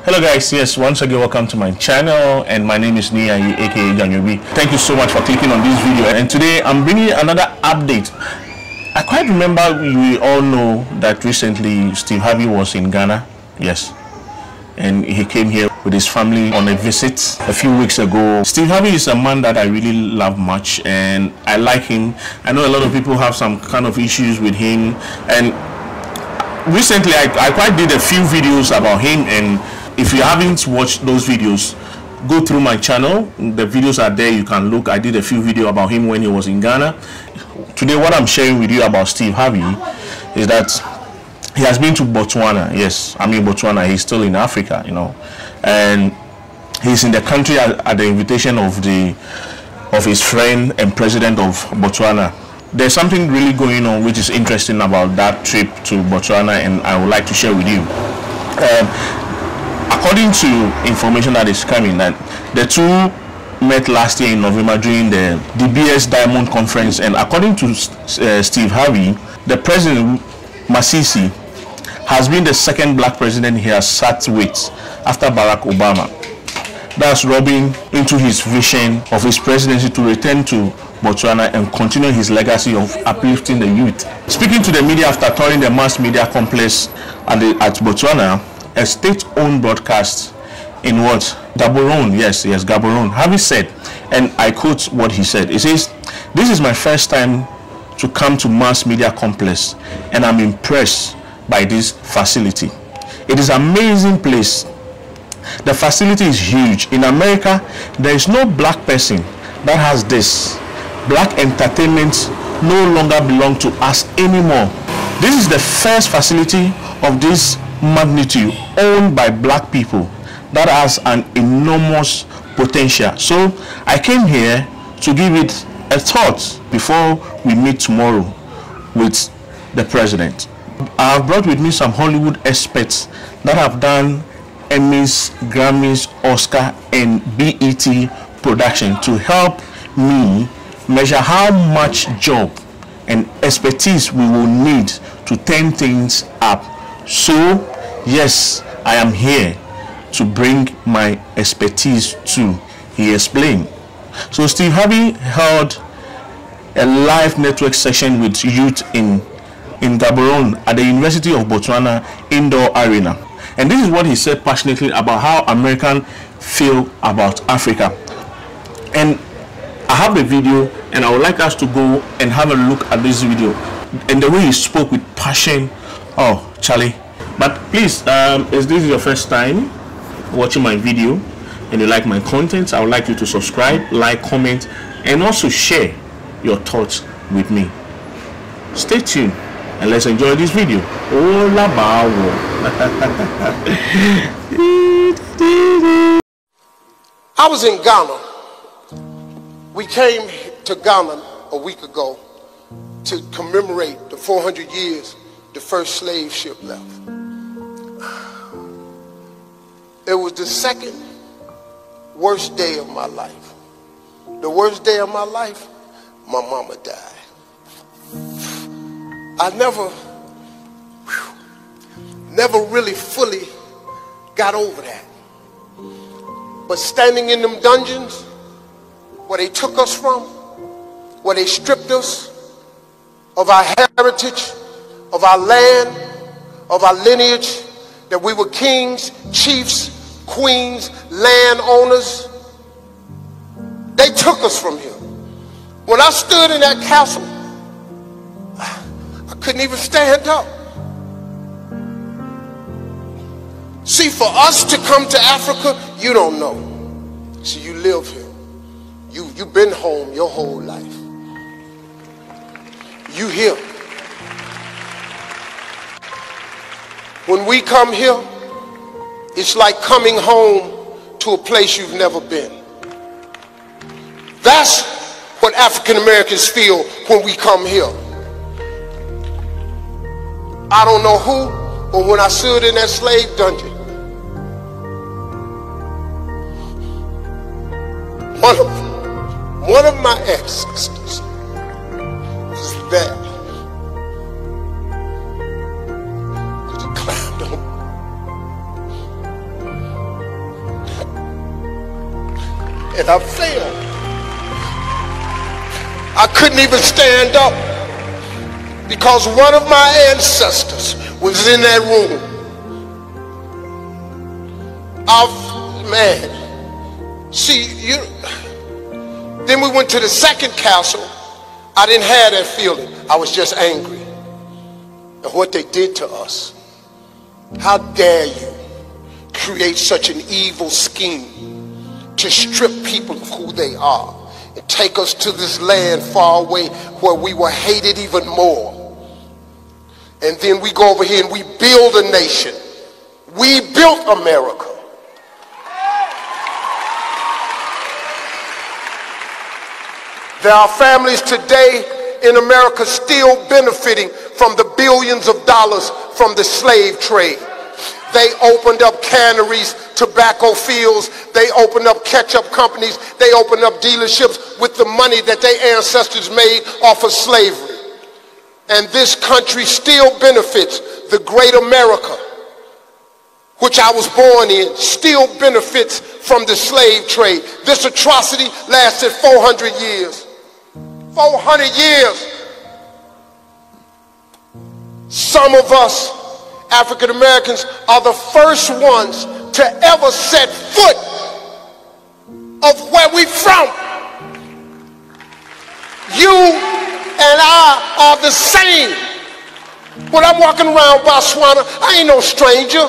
Hello guys, yes, once again welcome to my channel, and my name is Niayi aka W.E.B. Thank you so much for clicking on this video, and today I'm bringing you another update. I quite remember we all know that recently Steve Harvey was in Ghana, yes, and he came here with his family on a visit a few weeks ago. Steve Harvey is a man that I really love much, and I like him. I know a lot of people have some kind of issues with him, and recently I quite did a few videos about him, and if you haven't watched those videos, go through my channel. The videos are there, you can look. I did a few videos about him when he was in Ghana. Today what I'm sharing with you about Steve Harvey is that he has been to Botswana. Yes, I mean Botswana, he's still in Africa, you know, and he's in the country at the invitation of his friend and president of Botswana. There's something really going on which is interesting about that trip to Botswana, and I would like to share with you. According to information that is coming, that the two met last year in November during the DBS Diamond Conference, and according to Steve Harvey, the president Masisi has been the second black president he has sat with after Barack Obama. That's rubbing into his vision of his presidency to return to Botswana and continue his legacy of uplifting the youth. Speaking to the media after touring the mass media complex at Botswana, a state-owned broadcast in what? Gaborone, yes, Gaborone. Harvey said, and I quote what he said. He says, "This is my first time to come to mass media complex, and I'm impressed by this facility. It is an amazing place. The facility is huge. In America, there is no black person that has this. Black entertainment no longer belong to us anymore. This is the first facility of this magnitude owned by black people that has an enormous potential. So I came here to give it a thought before we meet tomorrow with the president. I have brought with me some Hollywood experts that have done Emmys, Grammys, Oscar and BET production to help me measure how much job and expertise we will need to turn things up. So yes, I am here to bring my expertise too," he explained. So Steve Harvey held a live network session with youth in Gaborone at the University of Botswana Indoor Arena. And this is what he said passionately about how Americans feel about Africa. And I have the video, and I would like us to go and have a look at this video. And the way he spoke with passion, oh, Charlie. But please, if this is your first time watching my video and you like my content, I would like you to subscribe, like, comment, and also share your thoughts with me. Stay tuned and let's enjoy this video. I was in Ghana. We came to Ghana a week ago to commemorate the 400 years the first slave ship left. It was the second worst day of my life. The worst day of my life, my mama died. I never really fully got over that. But standing in them dungeons where they took us from, where they stripped us of our heritage, of our land, of our lineage, that we were kings, chiefs, queens, landowners. They took us from here. When I stood in that castle, I couldn't even stand up. See, for us to come to Africa, you don't know. See, you live here. You've been home your whole life. You here. When we come here, it's like coming home to a place you've never been. That's what African Americans feel when we come here. I don't know who, but when I stood in that slave dungeon, one of my ancestors was there. Because he climbed on and I failed. I couldn't even stand up because one of my ancestors was in that room. Man, see, then we went to the second castle. I didn't have that feeling. I was just angry at what they did to us. How dare you create such an evil scheme to strip people of who they are and take us to this land far away where we were hated even more. And then we go over here and we build a nation. We built America. There are families today in America still benefiting from the billions of dollars from the slave trade. They opened up canneries, tobacco fields, they opened up ketchup companies, they opened up dealerships with the money that their ancestors made off of slavery. And this country still benefits. The great America, which I was born in, still benefits from the slave trade. This atrocity lasted 400 years. 400 years. Some of us, African Americans, are the first ones to ever set foot of where we from. You and I are the same. When I'm walking around Botswana, I ain't no stranger.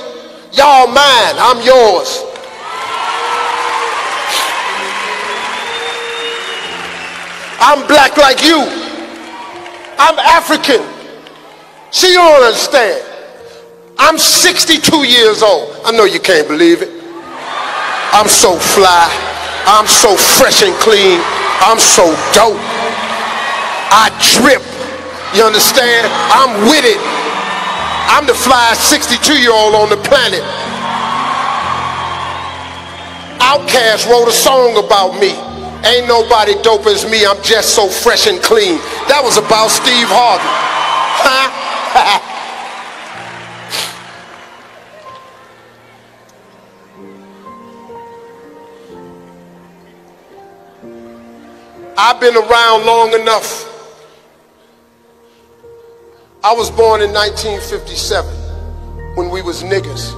Y'all mine, I'm yours. I'm black like you. I'm African. See, you don't understand. I'm 62 years old. I know you can't believe it. I'm so fly. I'm so fresh and clean. I'm so dope. I drip. You understand? I'm with it. I'm the flyest 62-year-old on the planet. Outkast wrote a song about me. Ain't nobody dope as me, I'm just so fresh and clean. That was about Steve Harvey. Huh? I've been around long enough. I was born in 1957 when we was niggas.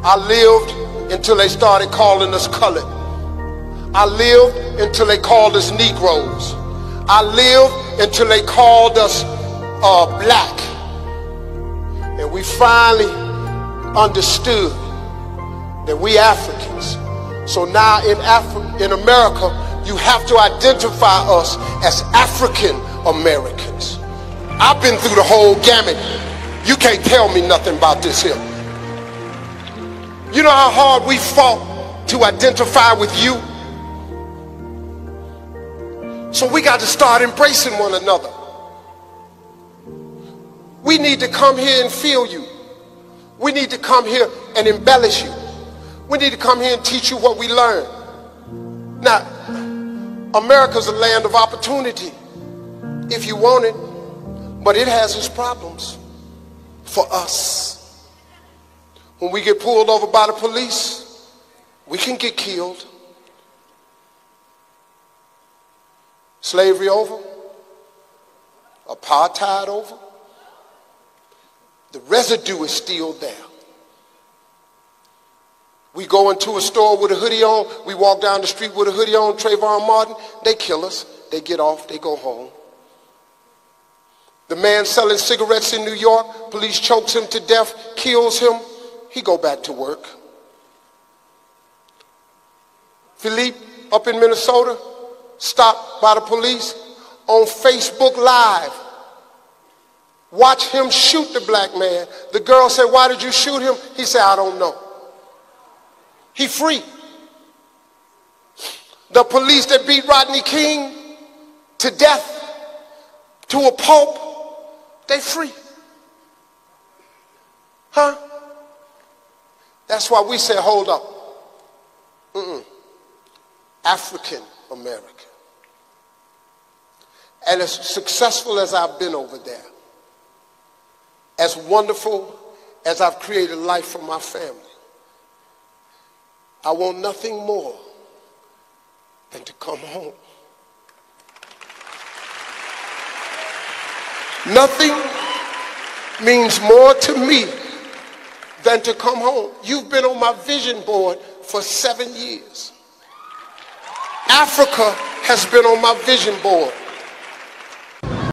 I lived until they started calling us colored. I lived until they called us Negroes. I lived until they called us black. And we finally understood that we Africans. So now in America, you have to identify us as African Americans. I've been through the whole gamut. You can't tell me nothing about this here. You know how hard we fought to identify with you? So we got to start embracing one another. We need to come here and feel you. We need to come here and embellish you. We need to come here and teach you what we learned. Now, America's a land of opportunity if you want it, but it has its problems for us. When we get pulled over by the police, we can get killed. Slavery over, apartheid over, the residue is still there. We go into a store with a hoodie on, we walk down the street with a hoodie on, Trayvon Martin, they kill us, they get off, they go home. The man selling cigarettes in New York, police chokes him to death, kills him, he go back to work. Philippe up in Minnesota, stopped by the police on Facebook Live. Watch him shoot the black man. The girl said, "Why did you shoot him?" He said, "I don't know." He free. The police that beat Rodney King to death, to a pulp, they free. Huh? That's why we said, hold up. African American. And as successful as I've been over there, as wonderful as I've created life for my family, I want nothing more than to come home. Nothing means more to me than to come home. You've been on my vision board for 7 years. Africa has been on my vision board